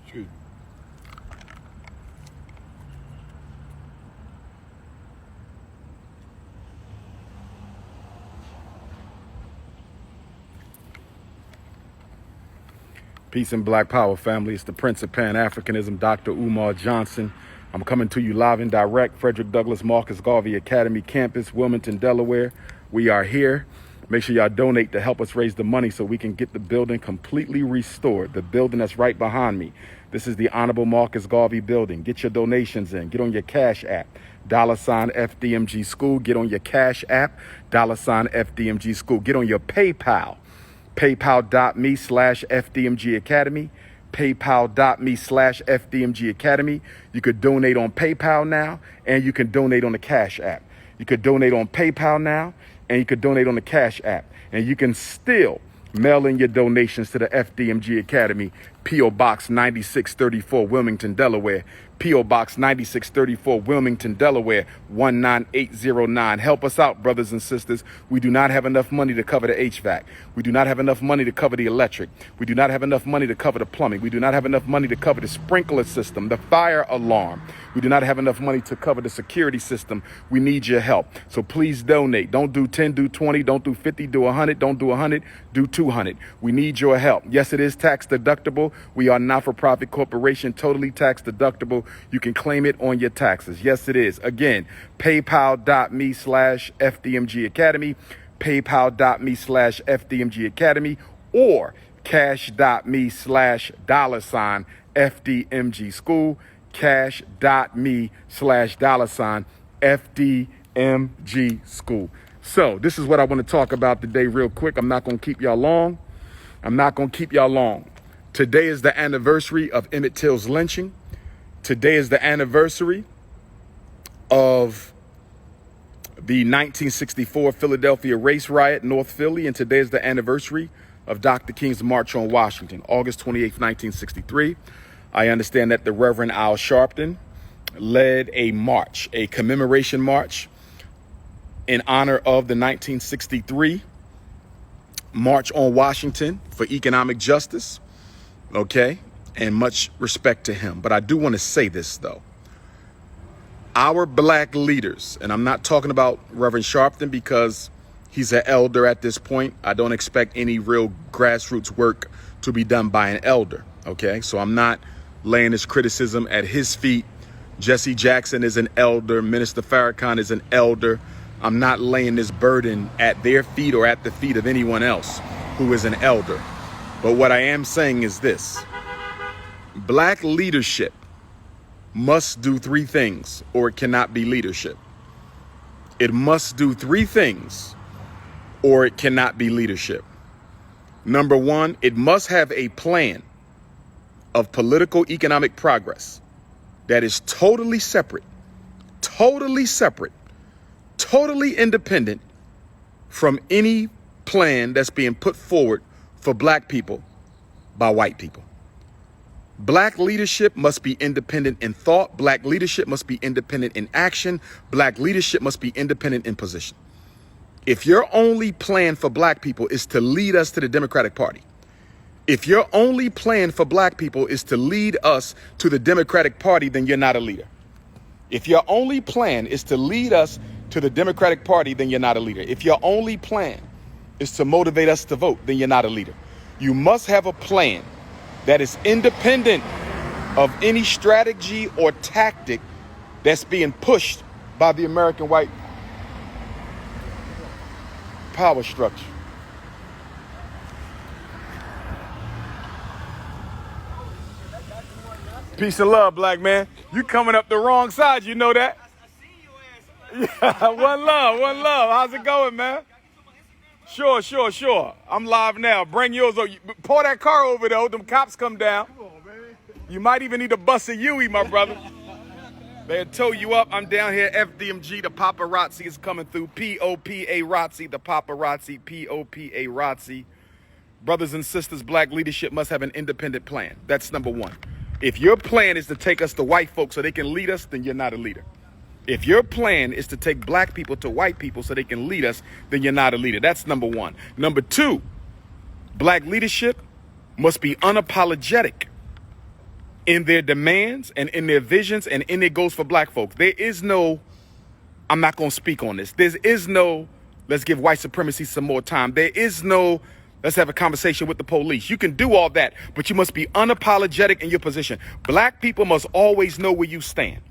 Excuse me. Peace and Black Power, family. It's the Prince of Pan-Africanism, Dr. Umar Johnson. I'm coming to you live and direct, Frederick Douglass Marcus Garvey Academy campus, Wilmington, Delaware. We are here. Make sure y'all donate to help us raise the money so we can get the building completely restored. The building that's right behind me. This is the Honorable Marcus Garvey building. Get your donations in. Get on your Cash App, $ FDMG School. Get on your Cash App, $ FDMG School. Get on your PayPal. PayPal.me/FDMG Academy, PayPal.me/FDMG Academy. You could donate on PayPal now, and you can donate on the Cash App. You could donate on PayPal now, and you could donate on the Cash App. And you can still mail in your donations to the FDMG Academy, P.O. Box 9634, Wilmington, Delaware. P.O. Box 9634, Wilmington, Delaware, 19809. Help us out, brothers and sisters. We do not have enough money to cover the HVAC. We do not have enough money to cover the electric. We do not have enough money to cover the plumbing. We do not have enough money to cover the sprinkler system, the fire alarm. We do not have enough money to cover the security system. We need your help. So please donate. Don't do 10, do 20, don't do 50, do 100, don't do 100, do 200. We need your help. Yes, it is tax deductible. We are a not-for-profit corporation, totally tax deductible. You can claim it on your taxes. Yes, it is. Again, paypal.me/FDMG Academy, paypal.me/FDMG Academy, or cash.me/$FDMG School, cash.me/$FDMG School. So this is what I want to talk about today real quick. I'm not going to keep y'all long. Today is the anniversary of Emmett Till's lynching. Today is the anniversary of the 1964 Philadelphia race riot, North Philly, and today is the anniversary of Dr. King's March on Washington, August 28, 1963. I understand that the Reverend Al Sharpton led a march, a commemoration march in honor of the 1963 March on Washington for economic justice, okay? And much respect to him. But I do want to say this, though. Our black leaders, and I'm not talking about Reverend Sharpton because he's an elder at this point. I don't expect any real grassroots work to be done by an elder, okay? So I'm not laying this criticism at his feet. Jesse Jackson is an elder. Minister Farrakhan is an elder. I'm not laying this burden at their feet or at the feet of anyone else who is an elder. But what I am saying is this. Black leadership must do three things or it cannot be leadership. It must do three things or it cannot be leadership. Number one, it must have a plan of political economic progress that is totally separate, totally independent from any plan that's being put forward for black people by white people. Black leadership must be independent in thought. Black leadership must be independent in action. Black leadership must be independent in position. If your only plan for black people is to lead us to the Democratic Party, if your only plan for black people is to lead us to the Democratic Party, then you're not a leader. If your only plan is to lead us to the Democratic Party, then you're not a leader. If your only plan is to motivate us to vote, then you're not a leader. You must have a plan that is independent of any strategy or tactic that's being pushed by the American white power structure. Peace and love, black man. You coming up the wrong side, you know that? Yeah, one love. How's it going, man? Sure. I'm live now. Bring yours over. Pour that car over there. Them cops come down. Come on, man. You might even need a bus of Yui, my brother. They'll tow you up. I'm down here. FDMG, the paparazzi is coming through. P.O.P.A. Razzi, the paparazzi. P.O.P.A. Razzi. Brothers and sisters, black leadership must have an independent plan. That's number one. If your plan is to take us to white folks so they can lead us, then you're not a leader. If your plan is to take black people to white people so they can lead us, then you're not a leader. That's number one. Number two, black leadership must be unapologetic in their demands and in their visions and in their goals for black folks. There is no, I'm not going to speak on this. There is no, let's give white supremacy some more time. There is no, let's have a conversation with the police. You can do all that, but you must be unapologetic in your position. Black people must always know where you stand.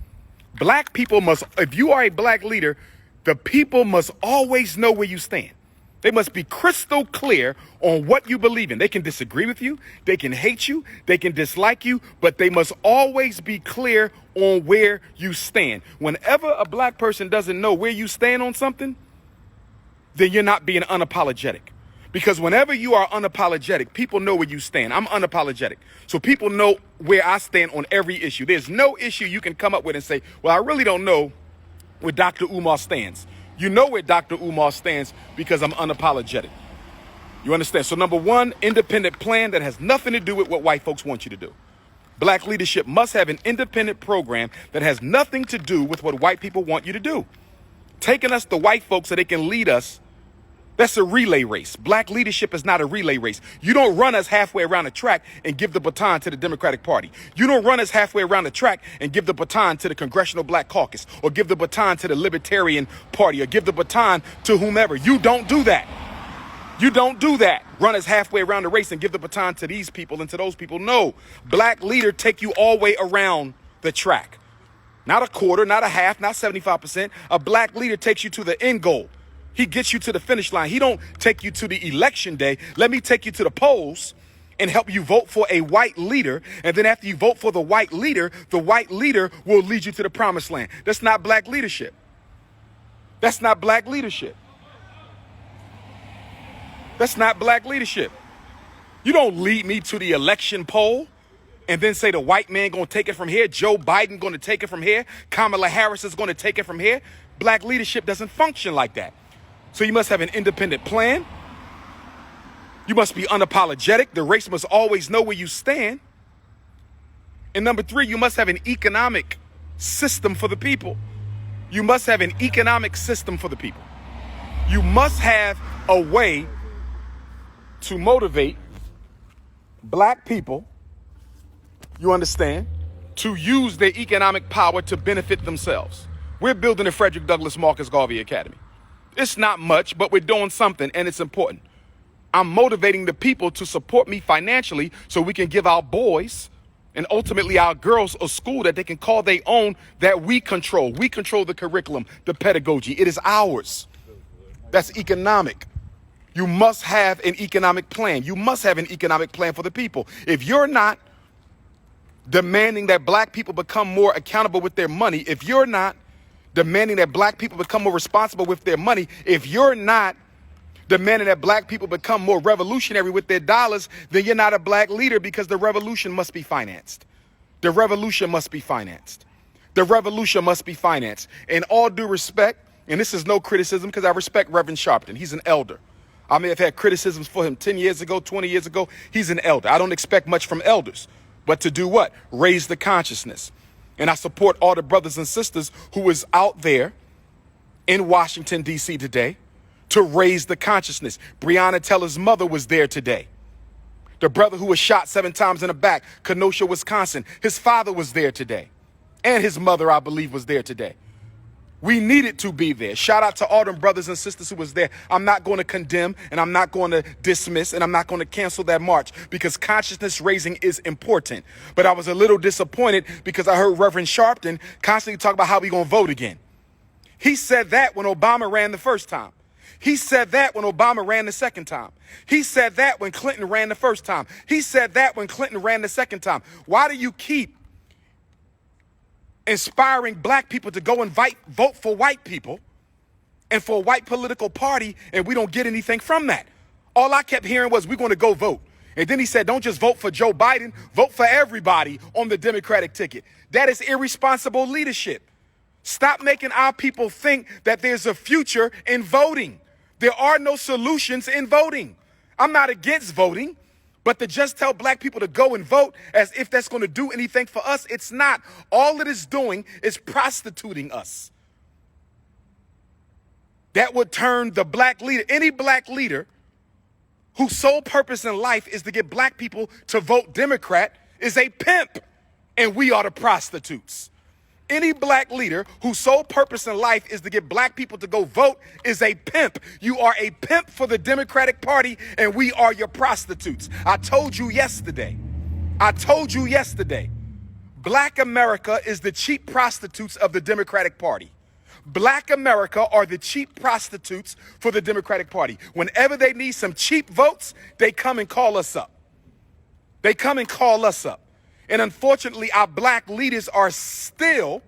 Black people must, if you are a black leader, the people must always know where you stand. They must be crystal clear on what you believe in. They can disagree with you, they can hate you, they can dislike you, but they must always be clear on where you stand. Whenever a black person doesn't know where you stand on something, then you're not being unapologetic. Because whenever you are unapologetic, people know where you stand. I'm unapologetic. So people know where I stand on every issue. There's no issue you can come up with and say, well, I really don't know where Dr. Umar stands. You know where Dr. Umar stands because I'm unapologetic. You understand? So number one, independent plan that has nothing to do with what white folks want you to do. Black leadership must have an independent program that has nothing to do with what white people want you to do. Taking us to white folks so they can lead us, that's a relay race. Black leadership is not a relay race. You don't run us halfway around the track and give the baton to the Democratic Party. You don't run us halfway around the track and give the baton to the Congressional Black Caucus or give the baton to the Libertarian Party or give the baton to whomever. You don't do that. You don't do that. Run us halfway around the race and give the baton to these people and to those people. No. Black leader take you all the way around the track. Not a quarter, not a half, not 75%. A black leader takes you to the end goal. He gets you to the finish line. He don't take you to the election day. Let me take you to the polls and help you vote for a white leader. And then after you vote for the white leader will lead you to the promised land. That's not black leadership. That's not black leadership. That's not black leadership. You don't lead me to the election poll and then say the white man going to take it from here. Joe Biden going to take it from here. Kamala Harris is going to take it from here. Black leadership doesn't function like that. So you must have an independent plan. You must be unapologetic. The race must always know where you stand. And number three, you must have an economic system for the people. You must have an economic system for the people. You must have a way to motivate black people, you understand, to use their economic power to benefit themselves. We're building the Frederick Douglass Marcus Garvey Academy. It's not much, but we're doing something, and it's important. I'm motivating the people to support me financially so we can give our boys and ultimately our girls a school that they can call their own, that we control. We control the curriculum, the pedagogy. It is ours. That's economic. You must have an economic plan. You must have an economic plan for the people. If you're not demanding that black people become more accountable with their money, if you're not demanding that black people become more responsible with their money, if you're not demanding that black people become more revolutionary with their dollars, then you're not a black leader, because the revolution must be financed. The revolution must be financed. The revolution must be financed. In all due respect, and this is no criticism because I respect Reverend Sharpton. He's an elder. I may have had criticisms for him 10 years ago, 20 years ago. He's an elder. I don't expect much from elders, but to do what? Raise the consciousness. And I support all the brothers and sisters who is out there in Washington, D.C. today to raise the consciousness. Breonna Taylor's mother was there today. The brother who was shot 7 times in the back, Kenosha, Wisconsin, his father was there today. And his mother, I believe, was there today. We needed to be there. Shout out to all them brothers and sisters who was there. I'm not going to condemn, and I'm not going to dismiss, and I'm not going to cancel that march, because consciousness raising is important. But I was a little disappointed because I heard Reverend Sharpton constantly talk about how we going to vote again. He said that when Obama ran the first time. He said that when Obama ran the second time. He said that when Clinton ran the first time. He said that when Clinton ran the second time. Why do you keep inspiring black people to go and vote for white people and for a white political party, and we don't get anything from that? All I kept hearing was, we're going to go vote. And then he said, don't just vote for Joe Biden, vote for everybody on the Democratic ticket. That is irresponsible leadership. Stop making our people think that there's a future in voting. There are no solutions in voting. I'm not against voting, but to just tell black people to go and vote as if that's going to do anything for us, it's not. All it is doing is prostituting us. That would turn the black leader, any black leader whose sole purpose in life is to get black people to vote Democrat, is a pimp. and we are the prostitutes. Any black leader whose sole purpose in life is to get black people to go vote is a pimp. You are a pimp for the Democratic Party, and we are your prostitutes. I told you yesterday. Black America is the cheap prostitutes of the Democratic Party. Black America are the cheap prostitutes for the Democratic Party. Whenever they need some cheap votes, they come and call us up. And unfortunately, our black leaders are still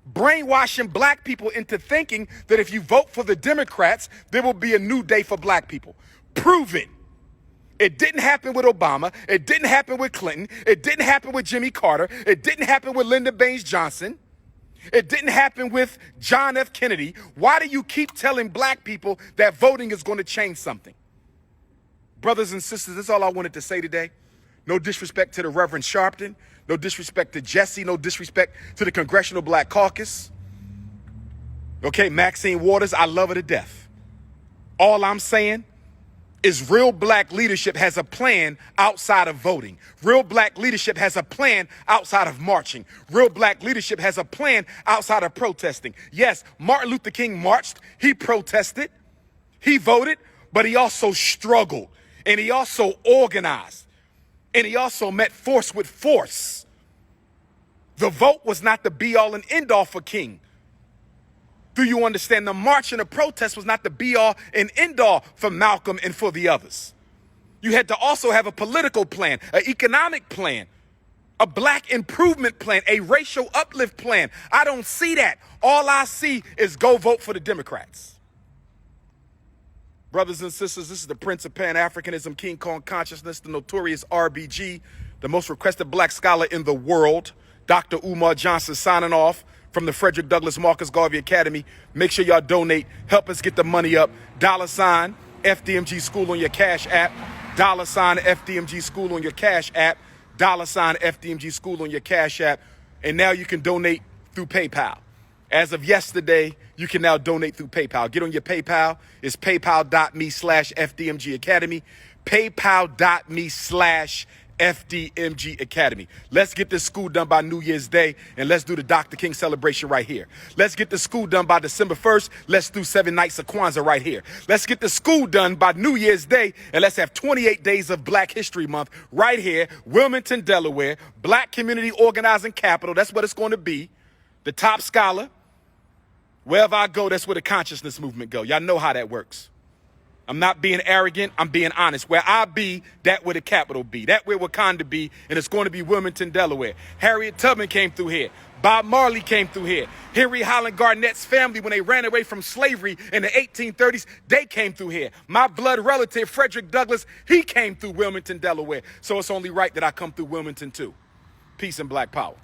brainwashing black people into thinking that if you vote for the Democrats, there will be a new day for black people. Prove it. It didn't happen with Obama. It didn't happen with Clinton. It didn't happen with Jimmy Carter. It didn't happen with Lyndon Baines Johnson. It didn't happen with John F. Kennedy. Why do you keep telling black people that voting is going to change something? Brothers and sisters, that's all I wanted to say today. No disrespect to the Reverend Sharpton. No disrespect to Jesse. No disrespect to the Congressional Black Caucus. Okay, Maxine Waters, I love her to death. All I'm saying is real black leadership has a plan outside of voting. Real black leadership has a plan outside of marching. Real black leadership has a plan outside of protesting. Yes, Martin Luther King marched, he protested, he voted, but he also struggled, and he also organized, and he also met force with force. The vote was not the be-all and end-all for King. Do you understand? The march and the protest was not the be-all and end-all for Malcolm and for the others. You had to also have a political plan, an economic plan, a black improvement plan, a racial uplift plan. I don't see that. All I see is go vote for the Democrats. Brothers and sisters, this is the Prince of Pan-Africanism, King Kong Consciousness, the notorious RBG, the most requested black scholar in the world, Dr. Umar Johnson, signing off from the Frederick Douglass Marcus Garvey Academy. Make sure y'all donate. Help us get the money up. $ FDMG School on your Cash App. $ FDMG School on your Cash App. $ FDMG School on your Cash App. And now you can donate through PayPal. As of yesterday, you can now donate through PayPal. Get on your PayPal. It's paypal.me/FDMG Academy. paypal.me/FDMG Academy. Let's get this school done by New Year's Day, and let's do the Dr. King celebration right here. Let's get the school done by December 1st. Let's do 7 nights of Kwanzaa right here. Let's get the school done by New Year's Day, and let's have 28 days of Black History Month right here, Wilmington, Delaware, Black Community Organizing Capital. That's what it's going to be. The top scholar. Wherever I go, that's where the consciousness movement go. Y'all know how that works. I'm not being arrogant. I'm being honest. Where I be, that where the capital be. That where Wakanda be, and it's going to be Wilmington, Delaware. Harriet Tubman came through here. Bob Marley came through here. Henry Highland Garnett's family, when they ran away from slavery in the 1830s, they came through here. My blood relative, Frederick Douglass, he came through Wilmington, Delaware. So it's only right that I come through Wilmington too. Peace and black power.